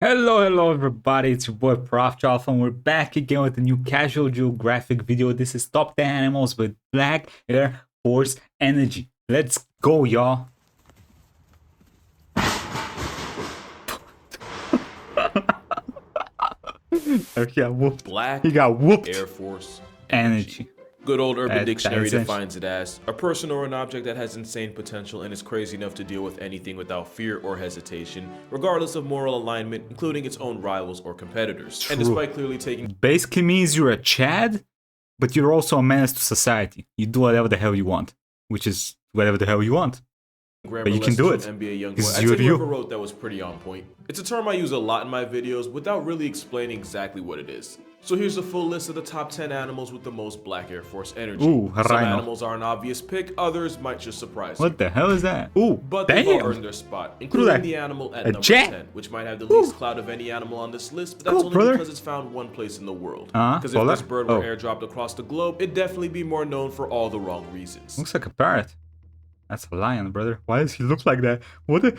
Hello everybody, it's your boy Prof Alpha and we're back again with a new casual geographic video. This is top 10 animals with black Air Force energy. Let's go, y'all. Okay, whooped. Black He got whooped. Air Force Energy. Good old Urban Dictionary that's defines it as a person or an object that has insane potential and is crazy enough to deal with anything without fear or hesitation, regardless of moral alignment, including its own rivals or competitors. True. And despite clearly taking Basically means you're a Chad, but you're also a menace to society. You do whatever the hell you want, which is whatever the hell you want. But you can do it. NBA young boy. This is I'd you say and you. whoever wrote that was pretty on point. It's a term I use a lot in my videos without really explaining exactly what it is. So here's a full list of the top 10 animals with the most black Air Force energy. Ooh, a Some rhino. animals are an obvious pick, others might just surprise you. What the hell is that? Ooh, But they've all damn. earned their spot, including the animal at number jet? 10, which might have the least clout of any animal on this list, but that's Cool, only brother. because it's found one place in the world. Because hold if this up. bird were Oh. airdropped across the globe, it'd definitely be more known for all the wrong reasons. Looks like a parrot. That's a lion, brother. Why does he look like that? What have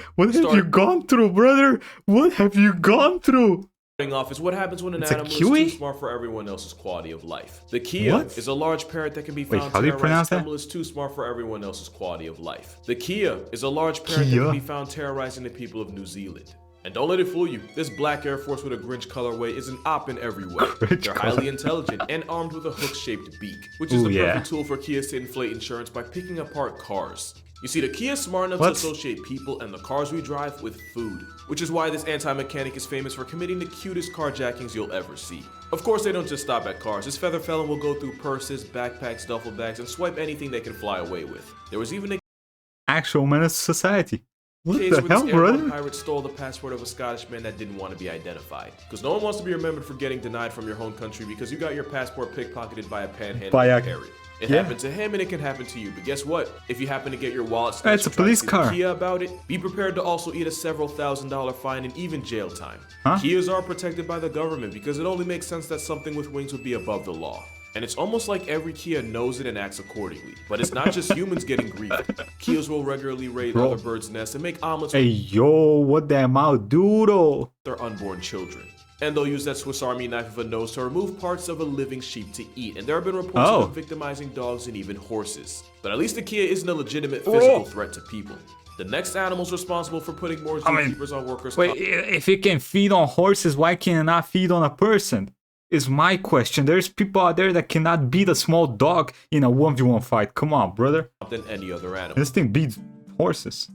you gone through, brother? What have you gone through? Starting off is what happens when an It's a animal is kiwi? too smart for everyone else's quality of life. The Kia What? is a large parrot that can be Wait, found how do you pronounce terrorizing that? people is too smart for everyone else's quality of life. The Kia is a large parrot that can be found terrorizing the people of New Zealand. And don't let it fool you, this black Air Force with a Grinch colorway is an op in every way. They're highly intelligent and armed with a hook-shaped beak, which is the perfect tool for Kias to inflate insurance by picking apart cars. You see, the Kia is smart enough to associate people and the cars we drive with food, which is why this anti-mechanic is famous for committing the cutest carjackings you'll ever see. Of course, they don't just stop at cars. This feather felon will go through purses, backpacks, duffel bags, and swipe anything they can fly away with. There was even a actual menace to society. What case the where hell, this airborne brother? pirate stole the passport of a Scottish man that didn't want to be identified. Because no one wants to be remembered for getting denied from your home country because you got your passport pickpocketed by a panhandler parrot. It happened to him and it can happen to you. But guess what? If you happen to get your wallet snatched, it's a police car. Kia about it, be prepared to also eat a several $1,000 fine and even jail time. Huh? Kias are protected by the government because it only makes sense that something with wings would be above the law. And it's almost like every Kia knows it and acts accordingly. But it's not just humans getting griefed. Kias will regularly raid other birds' nests and make omelets Hey, yo, what the hell, dude? their unborn children. And they'll use that Swiss Army knife of a nose to remove parts of a living sheep to eat. And there have been reports of them victimizing dogs and even horses. But at least the Kia isn't a legitimate physical threat to people. The next animal's responsible for putting more zookeepers on workers' Wait, if it can feed on horses, why can it not feed on a person? Is my question. There's people out there that cannot beat a small dog in a 1v1 fight. Come on, brother. than any other animal. This thing beats horses.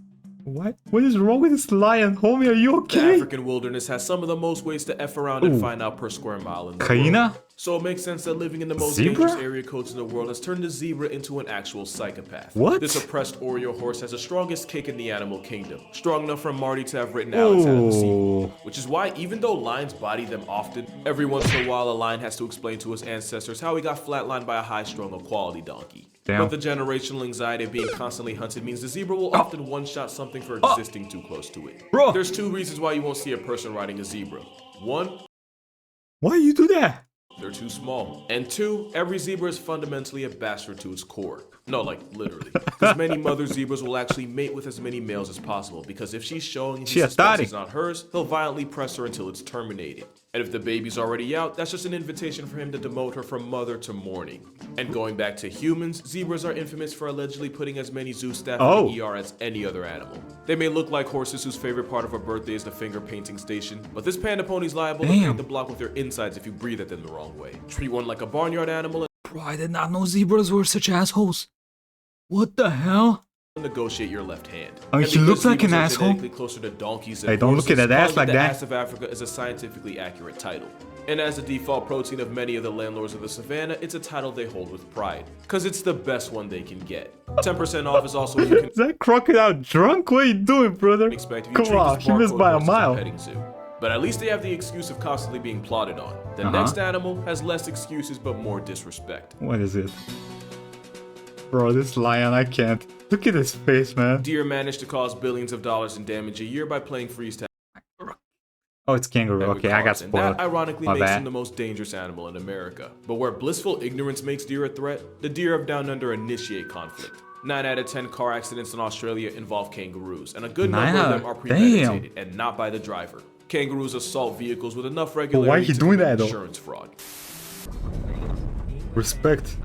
What? What is wrong with this lion? Homie, are you The okay? African wilderness has some of the most ways to F around and find out per square mile in the Hyena? world. So it makes sense that living in the most Zebra? dangerous area codes in the world has turned the zebra into an actual psychopath. What? This oppressed Oreo horse has the strongest kick in the animal kingdom. Strong enough for Marty to have written Alex out of the sequel. Which is why even though lions body them often, every once in a while a lion has to explain to his ancestors how he got flatlined by a high-strung equality donkey. Damn. But the generational anxiety of being constantly hunted means the zebra will often one-shot something for existing too close to it. Bro. There's two reasons why you won't see a person riding a zebra. One, Why you do that? they're too small. And two, every zebra is fundamentally a bastard to its core. No, like literally. Because many mother zebras will actually mate with as many males as possible, because if she's showing he suspects it's not hers, he'll violently press her until it's terminated. And if the baby's already out, that's just an invitation for him to demote her from mother to mourning. And going back to humans, zebras are infamous for allegedly putting as many zoo staff in the ER as any other animal. They may look like horses whose favorite part of a birthday is the finger painting station, but this panda pony's liable to paint the block with their insides if you breathe at them the wrong way. Treat one like a barnyard animal Bro, I did not know zebras were such assholes. What the hell? and negotiate your left hand. I mean, he looks like an asshole. Closer to donkeys than Hey, don't look at that ass like the that. ass of Africa is a scientifically accurate title. And as the default protein of many of the landlords of the savannah, it's a title they hold with pride. Cause it's the best one they can get. 10% off is also what you can Is that crocodile drunk? What are you doing, brother? expect if you Come treat on, this he missed barcode by a horse as mile. petting zoo. But at least they have the excuse of constantly being plotted on. The next animal has less excuses but more disrespect. What is it? Bro, this lion, I can't. Look at his face, man. Deer managed to cause billions of dollars in damage a year by playing freeze tag. Oh, it's kangaroo. Okay, I got And spoiled. that ironically My makes bad. him the most dangerous animal in America. But where blissful ignorance makes deer a threat, the deer of Down Under initiate conflict. 9 out of 10 car accidents in Australia involve kangaroos, and a good number of them are premeditated and not by the driver. Kangaroos assault vehicles with enough why regularity he to doing commit that, though? insurance fraud. Respect.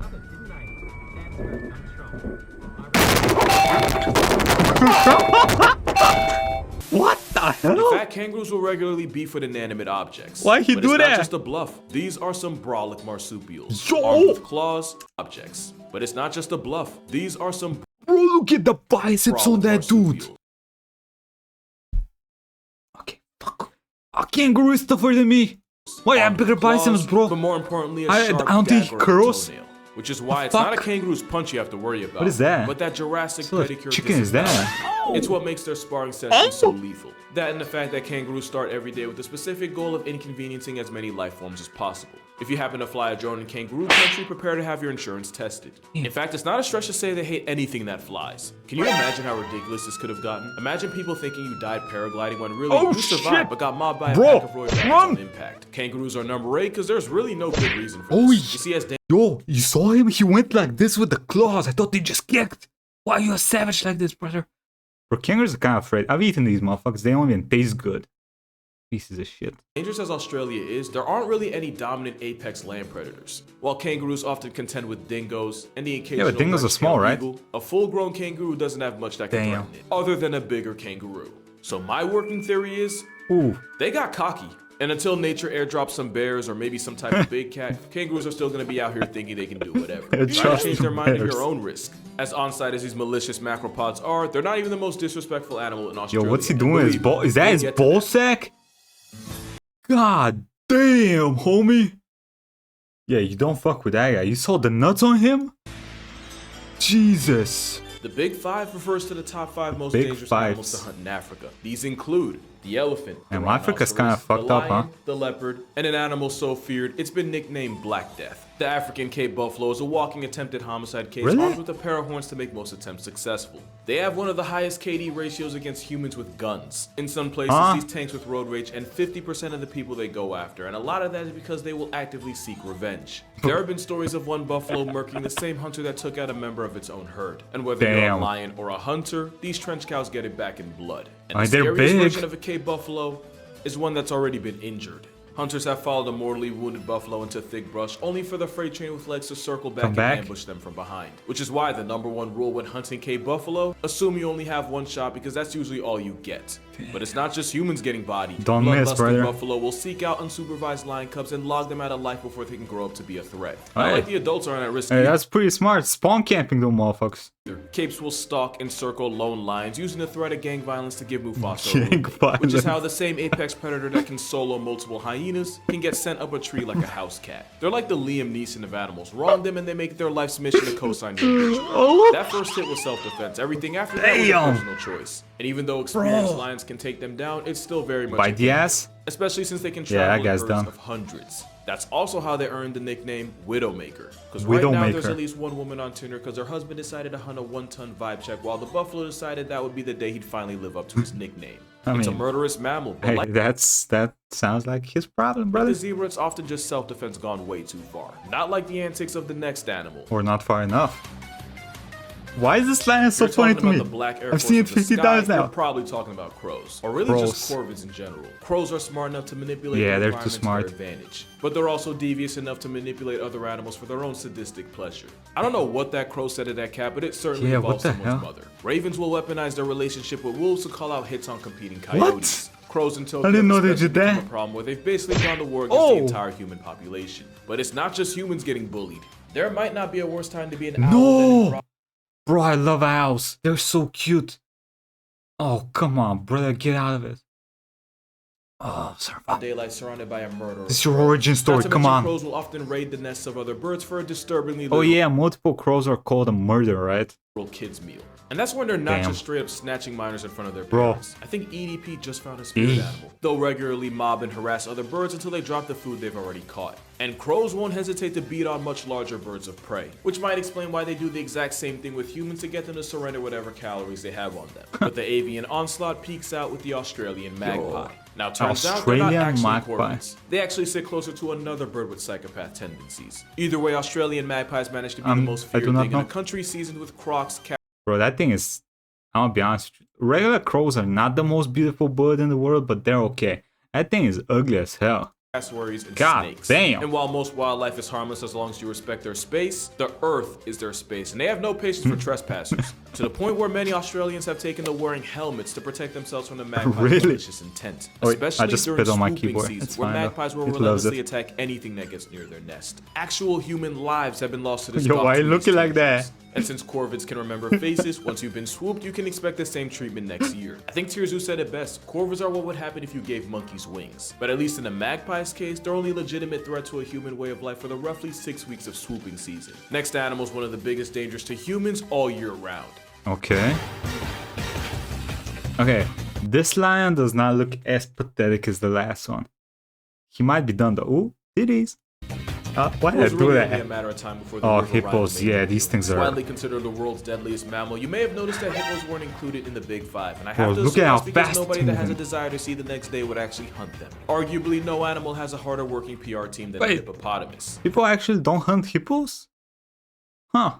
What the hell? In fact, kangaroos will regularly beef with inanimate objects. Why he but do it's that? not just a bluff. These are some brolic marsupials. Yo! Armed with claws, objects. But it's not just a bluff. These are some Bro, look at the biceps on brolic that dude. marsupials. Okay, fuck. A kangaroo is tougher than me. Why I have Armed with bigger claws, biceps, bro? But more importantly, a I sharp don't think he dagger or curls. toenail. Which is why it's Fuck. not a kangaroo's punch you have to worry about. What is that? But that Jurassic What sort of pedicure chicken is that? disembowelment. It's what makes their sparring sessions so lethal. That and the fact that kangaroos start every day with the specific goal of inconveniencing as many life forms as possible. If you happen to fly a drone in kangaroo country, prepare to have your insurance tested. In fact, it's not a stretch to say they hate anything that flies. Can you imagine how ridiculous this could have gotten? Imagine people thinking you died paragliding when really Oh, you survived shit. but got mobbed by a Bro, pack of roy rabbits run. on impact. Kangaroos are number 8 because there's really no good reason for Oh, this. You see, as Yo, you saw him? He went like this with the claws. I thought they just kicked. Why are you a savage like this, brother? Bro, kangaroos are kind of afraid. I've eaten these motherfuckers. They don't even taste good. Pieces of shit. dangerous as Australia is, there aren't really any dominant apex land predators. While kangaroos often contend with dingoes and the occasional dingoes are small, right? eagle, a full-grown kangaroo doesn't have much that can Damn. threaten it, other than a bigger kangaroo. So my working theory is, Ooh. they got cocky. And until nature airdrops some bears or maybe some type of big cat, kangaroos are still gonna be out here thinking they can do whatever. Try to Trust change their mind at bears. your own risk. As on-site as these malicious macropods are, they're not even the most disrespectful animal in Australia. Yo, what's he And doing? His believe ball? me, Is that we'll his get to ball that. sack? God damn, homie. Yeah, you don't fuck with that guy. You saw the nuts on him? Jesus. The Big Five refers to the top 5 most Big dangerous fives. animals to hunt in Africa. These include the elephant, the Damn, Africa's kinda rhinoceros, fucked the up, huh? lion, the leopard, and an animal so feared it's been nicknamed Black Death. The African Cape buffalo is a walking attempted homicide case Really? armed with a pair of horns to make most attempts successful. They have one of the highest KD ratios against humans with guns. In some places, these tanks with road rage and 50% of the people they go after, and a lot of that is because they will actively seek revenge. There have been stories of one buffalo murking the same hunter that took out a member of its own herd. And whether you're a Damn. lion or a hunter, these trench cows get it back in blood. And Aye, the they're scariest big. version of a Cape buffalo is one that's already been injured. Hunters have followed a mortally wounded buffalo into thick brush, only for the freight train with legs to circle back Come and back? ambush them from behind. Which is why the #1 rule when hunting Cape buffalo, assume you only have one shot because that's usually all you get. But it's not just humans getting bodied. Don't miss, Bloodlusting brother. buffalo will seek out unsupervised lion cubs and log them out of life before they can grow up to be a threat. Aye. Not like the adults aren't at risk Hey, either. that's pretty smart. Spawn camping them motherfuckers. Capes will stalk and circle lone lions, using the threat of gang violence to give Mufasa a Gang roommate, which is violence. how the same apex predator that can solo multiple hyenas can get sent up a tree like a house cat. They're like the Liam Neeson of animals. Wrong them and they make their life's mission to co-sign your bitch. That first hit was self-defense. Everything after that was a Damn. personal choice. And even though experienced lions can take them down, it's still very much By a the gamble, ass? especially since they can Yeah, travel that in guy's herds dumb. of hundreds. That's also how they earned the nickname Widowmaker. Because right now there's Widowmaker. at least one woman on Tinder because her husband decided to hunt a 1-ton vibe check, while the buffalo decided that would be the day he'd finally live up to his nickname. It's a mean, murderous mammal, but Hey, like that sounds like his problem, the brother. zebra, it's often just self-defense gone way too far. Not like the antics of the next animal. Or not far enough. Why is this line so You're funny talking to about me? the black Air I've Force seen it of the 50 sky, times now. You're probably talking about crows, or really just corvids in general. Crows are smart enough to manipulate Yeah, the they're too environment smart. to their advantage, but they're also devious enough to manipulate other animals for their own sadistic pleasure. I don't know what that crow said to that cat, but it certainly Yeah, what involves the someone's hell? mother. Ravens will weaponize their relationship with wolves to call out hits on competing coyotes. Crows and I didn't know they did that. A problem where they've basically gone to war against the entire human population. But it's not just humans getting bullied. There might not be a worse time to be an owl than in No! Bro, I love owls. They're so cute. Oh, come on, brother. Get out of it. Oh, sorry. daylight surrounded by a murderer. This is your origin story. Not to Come mention, on. crows will often raid the nests of other birds for a disturbingly Oh, little yeah, multiple crows are called a murder, right? kids meal. And that's when they're not Damn. just straight up snatching minors in front of their Bro. parents. I think EDP just found a spirit animal. They'll regularly mob and harass other birds until they drop the food they've already caught. And crows won't hesitate to beat on much larger birds of prey, which might explain why they do the exact same thing with humans to get them to surrender whatever calories they have on them. But the avian onslaught peaks out with the Australian magpie. Now turns out they're not Australian actually magpie. corvids. They actually sit closer to another bird with psychopath tendencies. Either way, Australian magpies manage to be the most I feared do not thing in a know. country seasoned with crocs, Bro, that thing is... I'll be honest. Regular crows are not the most beautiful bird in the world, but they're okay. That thing is ugly as hell. cassowaries, and God snakes. damn. And while most wildlife is harmless as long as you respect their space, the earth is their space, and they have no patience for trespassers. To the point where many Australians have taken to wearing helmets to protect themselves from the magpie's malicious intent. Wait, Especially I just during spit on my swooping keyboard. season, It's where fine, though. magpies will It loves relentlessly it. attack anything that gets near their nest. Actual human lives have been lost to this. Yo, why you dog-to-these looking like creatures. that? And since Corvids can remember faces, once you've been swooped, you can expect the same treatment next year. I think Tirzu said it best. Corvids are what would happen if you gave monkeys wings. But at least in the magpie's case, they're only a legitimate threat to a human way of life for the roughly 6 weeks of swooping season. Next animal is one of the biggest dangers to humans all year round. Okay. Okay, this lion does not look as pathetic as the last one. He might be done though. Ooh, it is. Why did I do really only a that? matter of time before the Oh, river hippos. rhino made Yeah, it. these things It's are. widely considered the world's deadliest mammal. You may have noticed that hippos weren't included in the Big Five, and I Bro, have to look assume at how that's because fast nobody it's that has a moving. desire to see the next day would actually hunt them. Arguably, no animal has a harder working PR team than a Wait. hippopotamus. People actually don't hunt hippos? Huh.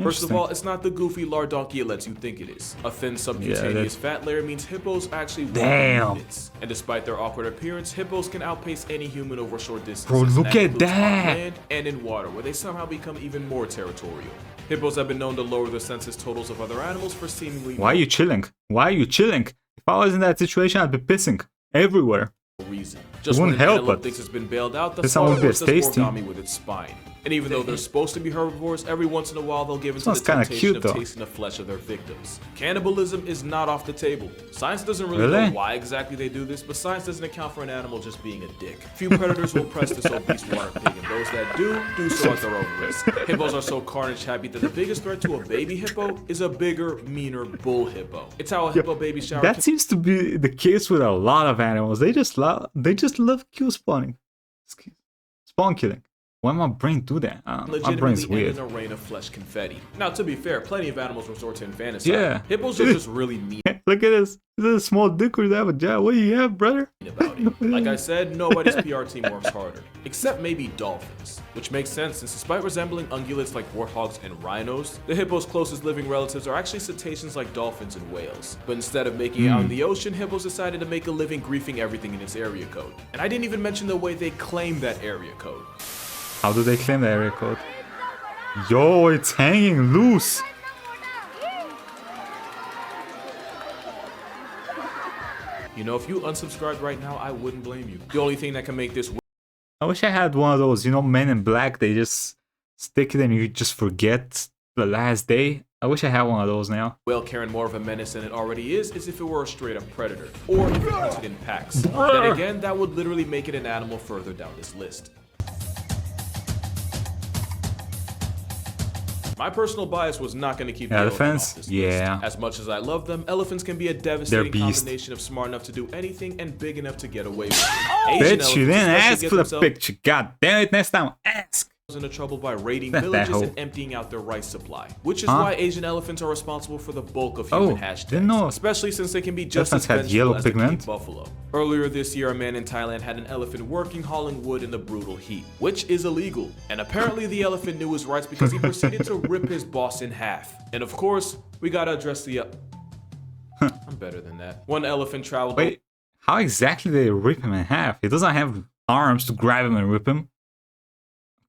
First of Interesting. all, it's not the goofy lardonkeolets you think it is. A thin subcutaneous fat layer means hippos actually walk in Damn. units. And despite their awkward appearance, hippos can outpace any human over short distances. Bro, and look at includes on that. land and in water, where they somehow become even more territorial. Hippos have been known to lower the census totals of other animals for seemingly Why are you chilling? Why are you chilling? If I was in that situation, I'd be pissing everywhere. no reason. Just when wouldn't an help, antelope but thinks it's been bailed out, the this one would be a slaughter does tasty. origami with its spine. And even though they're supposed to be herbivores, every once in a while they'll give into the Sounds kinda temptation cute, of though. tasting the flesh of their victims. Cannibalism is not off the table. Science doesn't really Really? know why exactly they do this, but science doesn't account for an animal just being a dick. Few predators will press this obese water pig, and those that do so at their own risk. Hippos are so carnage happy that the biggest threat to a baby hippo is a bigger, meaner bull hippo. It's how a hippo baby shower That seems to be the case with a lot of animals. They just love kill spawning. Spawn killing. Why my brain do that? My brain's legitimately weird. end in a rain of flesh confetti. Now, to be fair, plenty of animals resort to infanticide. Yeah. Hippos are just really mean Look at this. Is it a small dick or does it have a job? What do you have, brother? about it. Like I said, nobody's PR team works harder. Except maybe dolphins. Which makes sense since despite resembling ungulates like warthogs and rhinos, the hippo's closest living relatives are actually cetaceans like dolphins and whales. But instead of making it out in the ocean, hippos decided to make a living griefing everything in its area code. And I didn't even mention the way they claim that area code. How do they claim the area code? Yo, it's hanging loose. You know, if you unsubscribed right now, I wouldn't blame you. The only thing that can make this I wish I had one of those, Men in Black, they just stick it and you just forget the last day. I wish I had one of those now. whale carrying more of a menace than it already is if it were a straight up predator, or if it hunted in packs. Then again, that would literally make it an animal further down this list. My personal bias was not going to keep the elephant Elephants? off this Yeah. list. As much as I love them, elephants can be a devastating beast. combination of smart enough to do anything and big enough to get away with it. Bitch, you elephants didn't especially ask get for the themselves picture. God damn it, next time ask. into trouble by raiding That villages hoe. and emptying out their rice supply, which is Huh? why Asian elephants are responsible for the bulk of human Oh, hashtags, didn't know. especially since they can be just Elephants as had vengeful yellow as the king pigment. buffalo. Earlier this year, a man in Thailand had an elephant working hauling wood in the brutal heat, which is illegal. And apparently the elephant knew his rights because he proceeded to rip his boss in half. And of course, we gotta address the... I'm better than that. One elephant traveled... Wait, how exactly did they rip him in half? He doesn't have arms to grab him and rip him.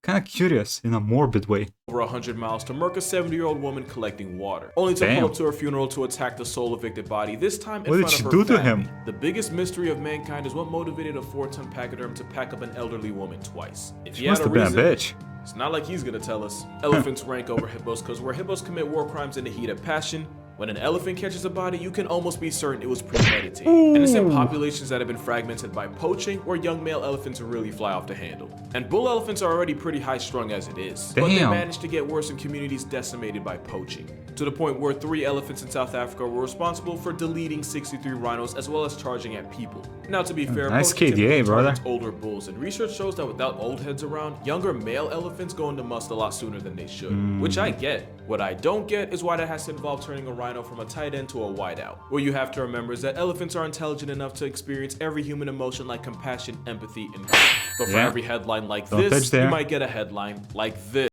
Kind of curious in a morbid way. over 100 miles to murk a 70-year-old woman collecting water, only to Damn. pull up to her funeral to attack the sole evicted body, this time in What did front she of do her to family. him? The biggest mystery of mankind is what motivated a 4-ton pachyderm to pack up an elderly woman twice. If She he must had have been a reason, bitch. it's not like he's gonna tell us. Elephants rank over hippos because where hippos commit war crimes in the heat of passion, when an elephant catches a body, you can almost be certain it was premeditated. And it's in populations that have been fragmented by poaching where young male elephants really fly off the handle. And bull elephants are already pretty high-strung as it is. But they Damn. managed to get worse in communities decimated by poaching. To the point where 3 elephants in South Africa were responsible for deleting 63 rhinos as well as charging at people. Now to be fair, Nice poaching KDA, typically brother. targets older bulls, and research shows that without old heads around, younger male elephants go into must a lot sooner than they should. Which I get. What I don't get is why that has to involve turning a rhino from a tight end to a wideout. What you have to remember is that elephants are intelligent enough to experience every human emotion like compassion, empathy, and grief. But for Yeah. every headline like Don't touch this, you there. might get a headline like this.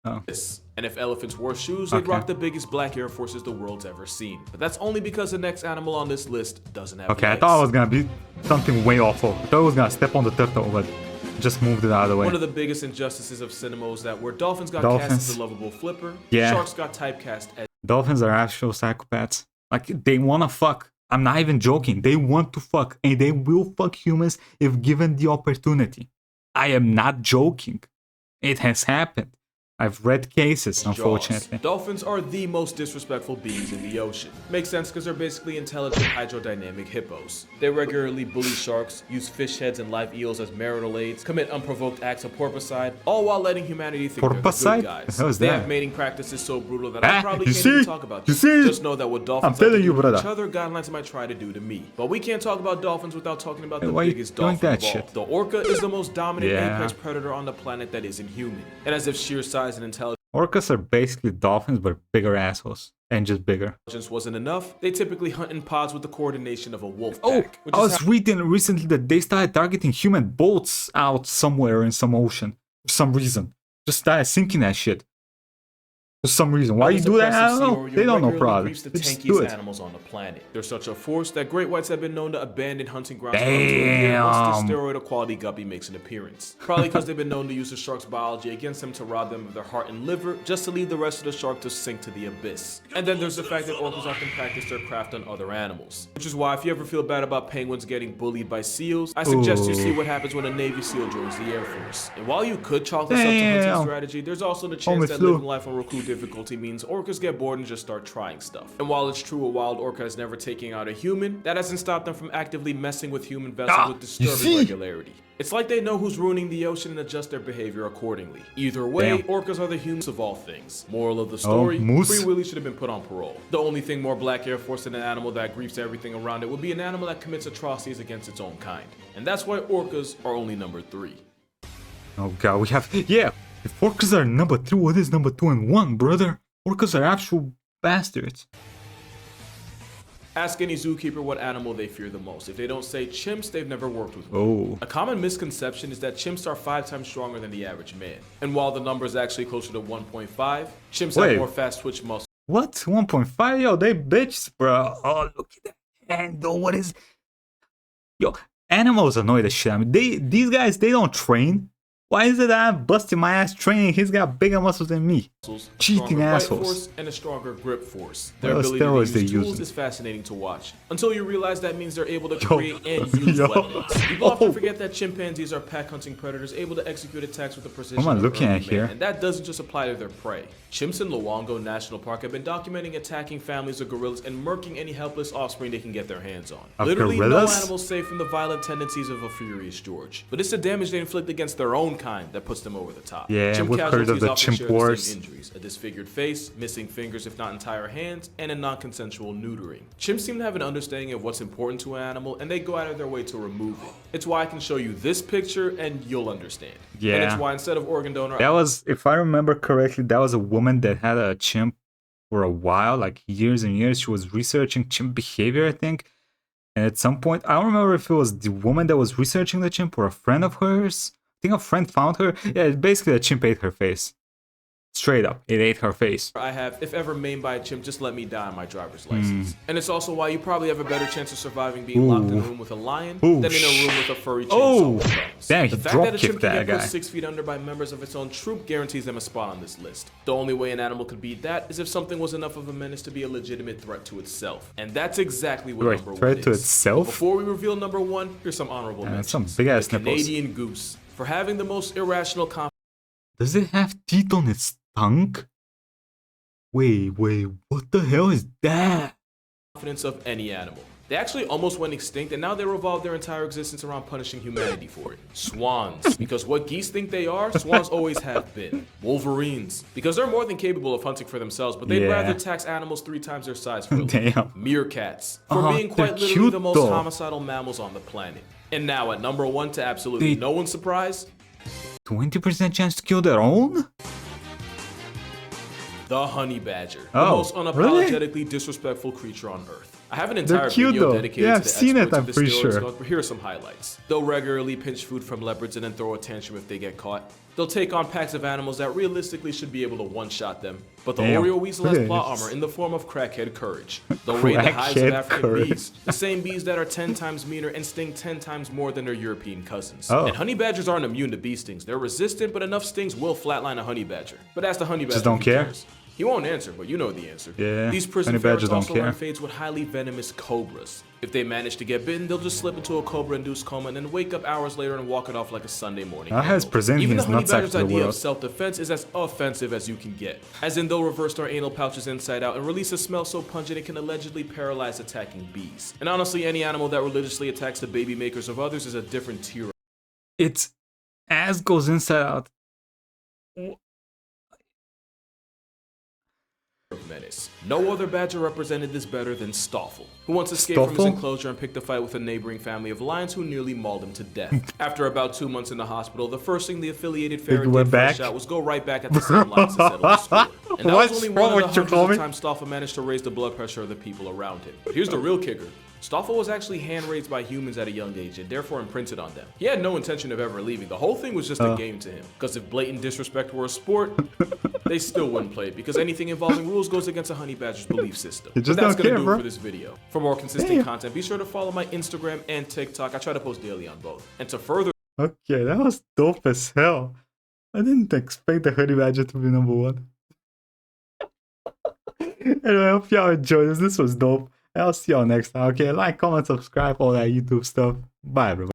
Oh. And And if elephants wore shoes, they'd rock the biggest black Air Forces the world's ever seen. But that's only because the next animal on this list doesn't have legs. I thought it was gonna be something way awful. I thought it was gonna step on the turtle, but just moved it out of the way. One of the biggest injustices of cinema is that where dolphins got cast as a lovable flipper, sharks got typecast as... Dolphins are actual psychopaths. Like, they wanna fuck. I'm not even joking. They want to fuck, and they will fuck humans if given the opportunity. I am not joking. It has happened. I've read cases, unfortunately. Dolphins are the most disrespectful beings in the ocean. Makes sense because they're basically intelligent hydrodynamic hippos. They regularly bully sharks, use fish heads and live eels as marital aids, commit unprovoked acts of porpoiside, all while letting humanity think they're the good guys. They have mating practices so brutal that I probably can't even talk about them. Just know that what dolphins like to do to each other, guidelines might try to do to me. But we can't talk about dolphins without talking about the biggest dolphin of all. The orca is the most dominant apex predator on the planet that isn't human. And as if sheer size and intelligence... Orcas are basically dolphins, but bigger assholes. And just bigger. Wasn't enough, they typically hunt in pods with the coordination of a wolf pack. I was reading recently that they started targeting human boats out somewhere in some ocean. For some reason. Just started sinking that shit. For some reason. Why you do that? I don't know. They don't know probably. The tankiest animals on the planet. They're such a force that great whites have been known to abandon hunting grounds once the steroid quality guppy makes an appearance. Probably because they've been known to use the shark's biology against them to rob them of their heart and liver, just to leave the rest of the shark to sink to the abyss. And then there's the fact that orcas often practice their craft on other animals. Which is why if you ever feel bad about penguins getting bullied by seals, I suggest you see what happens when a Navy SEAL joins the Air Force. And while you could chalk this up to hunting strategy, there's also the chance that living life on recluse difficulty means orcas get bored and just start trying stuff. And while it's true a wild orca is never taking out a human, that hasn't stopped them from actively messing with human vessels with disturbing regularity. It's like they know who's ruining the ocean and adjust their behavior accordingly. Either way, orcas are the humans of all things. Moral of the story, Free Willy should have been put on parole. The only thing more black Air Force than an animal that griefs everything around it would be an animal that commits atrocities against its own kind. And that's why orcas are only number 3. Oh god, we have... Yeah, if orcas are number 3, what is number 2 and 1, brother? Orcas are actual bastards. Ask any zookeeper what animal they fear the most. If they don't say chimps, they've never worked with one. A common misconception is that chimps are 5 times stronger than the average man. And while the number is actually closer to 1.5, chimps have more fast twitch muscles. What? 1.5? Yo, they bitches, bro. Oh, look at that handle. What is... Yo, animals annoy the shit. I mean, these guys, they don't train. Why is it that I'm busting my ass training? He's got bigger muscles than me. Cheating assholes. Force and a stronger grip force. Their ability to use tools is fascinating to watch. Until you realize that means they're able to create and use weapons. People often forget that chimpanzees are pack hunting predators able to execute attacks with the precision of looking at here. And that doesn't just apply to their prey. Chimps in Luongo National Park have been documenting attacking families of gorillas and murking any helpless offspring they can get their hands on. Literally no animal's safe from the violent tendencies of a furious George. But it's the damage they inflict against their own kind that puts them over the top. Yeah, we've heard of the chimp wars. Injuries, a disfigured face, missing fingers if not entire hands, and a non-consensual neutering. Chimps seem to have an understanding of what's important to an animal, and they go out of their way to remove it. It's why I can show you this picture and you'll understand. Yeah. And it's why instead of organ donor... That was, if I remember correctly, that was a woman that had a chimp for a while, like years and years. She was researching chimp behavior, I think. And at some point, I don't remember if it was the woman that was researching the chimp or a friend of hers. I think a friend found her. Yeah, basically a chimp ate her face. Straight up, it ate her face. I have, if ever maimed by a chimp, just let me die on my driver's license. And it's also why you probably have a better chance of surviving being locked in a room with a lion than in a room with a furry chainsaw. Damn, the fact that a chimp can get put 6 feet under by members of its own troop guarantees them a spot on this list. The only way an animal could beat that is if something was enough of a menace to be a legitimate threat to itself. And that's exactly what number 1 is. Threat to itself? But before we reveal number 1, here's some honorable mentions. Some big ass nipples. Canadian goose, for having the most irrational confidence. Does it have teeth on its tongue? Wait, what the hell is that? Confidence of any animal. They actually almost went extinct, and now they revolve their entire existence around punishing humanity for it. Swans, because what geese think they are, swans always have been. Wolverines, because they're more than capable of hunting for themselves, but they'd rather tax animals 3 times their size for a living. Meerkats, for being quite literally the most homicidal mammals on the planet. And now at number 1, to absolutely no one's surprise, 20% chance to kill their own? the honey badger, the most unapologetically disrespectful creature on Earth. I have an entire cute, video though. dedicated Yeah, to I've the seen it, exploits I'm of this pretty steroid sure. skunk, but here are some highlights. They'll regularly pinch food from leopards and then throw a tantrum if they get caught. They'll take on packs of animals that realistically should be able to one-shot them. But the Damn. Oreo weasel Look has at plot this. armor in the form of crackhead courage. They'll raid the hives of Crackhead African courage. bees, the same bees that are 10 times meaner and sting 10 times more than their European cousins. Oh. And honey badgers aren't immune to bee stings. They're resistant, but enough stings will flatline a honey badger. But ask the honey badger Just don't if he care? cares. He won't answer, but you know the answer. Yeah, These prison honey badgers ferrets don't also care. run fades with highly venomous cobras. If they manage to get bitten, they'll just slip into a cobra-induced coma and then wake up hours later and walk it off like a Sunday morning. That has hangover. presented Even the his honey nutsack badger's to the idea world. of self-defense is as offensive as you can get. As in, they'll reverse their anal pouches inside out and release a smell so pungent it can allegedly paralyze attacking bees. And honestly, any animal that religiously attacks the baby makers of others is a different tier. Its ass goes inside out. Of menace. No other badger represented this better than Stoffel, who once escaped from his Stoffel? enclosure and picked a fight with a neighboring family of lions who nearly mauled him to death. After about 2 months in the hospital, the first thing the affiliated ferret went did back? fresh out was go right back at the same lions to settle the score. And that What's was only wrong one of the with you, hundreds of Colby? times Stoffel managed to raise the blood pressure of the people around him. But here's the real kicker. Stoffel was actually hand-raised by humans at a young age and therefore imprinted on them. He had no intention of ever leaving. The whole thing was just a game to him. Because if blatant disrespect were a sport, they still wouldn't play it because anything involving rules goes against a honey badger's belief system. You just But that's don't gonna care, do bro. it for this video. For more consistent Damn. content, be sure to follow my Instagram and TikTok. I try to post daily on both. And to further Okay, that was dope as hell. I didn't expect the honey badger to be number one. Anyway, I hope y'all enjoyed this. This was dope. I'll see y'all next time. Okay, like, comment, subscribe, all that YouTube stuff. Bye, everybody.